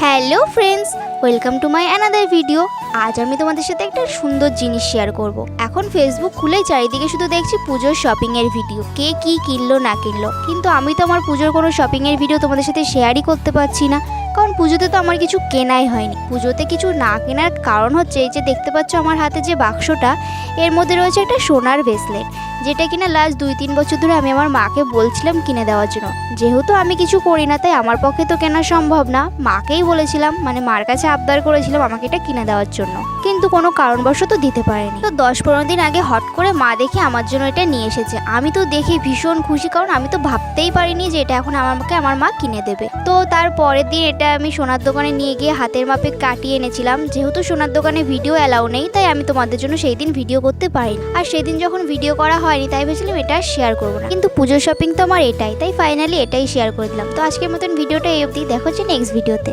Hello friends, welcome to my another video. আজ আমি তোমাদের সাথে একটা সুন্দর জিনিস শেয়ার করব। এখন ফেসবুক খুলেই চারিদিকে শুধু দেখছি পুজোর শপিংয়ের ভিডিও, কে কি কিনলো না কিনলো। কিন্তু আমি তো আমার পুজোর কোনো শপিংয়ের ভিডিও তোমাদের সাথে শেয়ারই করতে পারছি না, কারণ পুজোতে তো আমার কিছু কেনাই হয়নি। পুজোতে কিছু না কেনার কারণ হচ্ছে এই যে দেখতে পাচ্ছ আমার হাতে যে বাক্সটা, এর মধ্যে রয়েছে একটা সোনার ব্রেসলেট, যেটা কিনা লাস্ট 2-3 বছর ধরে আমি আমার মাকে বলছিলাম কিনে দেওয়ার জন্য। যেহেতু আমি কিছু করি না তাই আমার পক্ষে তো কেনা সম্ভব না, মাকেই বলেছিলাম, মানে মার কাছে আবদার করেছিলাম আমাকে এটা কিনে দেওয়ার জন্য, কিন্তু কোনো কারণবশত দিতে পারেনি। তো 10-15 দিন আগে হট করে মা দেখে আমার জন্য এটা নিয়ে এসেছে। আমি তো দেখে ভীষণ খুশি, কারণ আমি তো ভাবতেই পারিনি যে এটা এখন আমাকে আমার মা কিনে দেবে। তো তার পরের দিন এটা আমি সোনার দোকানে নিয়ে গিয়ে হাতের মাপে কাটিয়ে এনেছিলাম। যেহেতু সোনার দোকানে ভিডিও অ্যালাউ নেই তাই আমি তোমাদের জন্য সেই দিন ভিডিও করতে পারিনি। আর সেদিন যখন ভিডিও করা হয়নি তাই ভেবেছিলাম এটা শেয়ার করবো না, কিন্তু পুজোর শপিং তো আমার এটাই, তাই ফাইনালি এটাই শেয়ার করে দিলাম। তো আজকের মতন ভিডিওটা এই অবধি, দেখা হচ্ছে নেক্সট ভিডিওতে।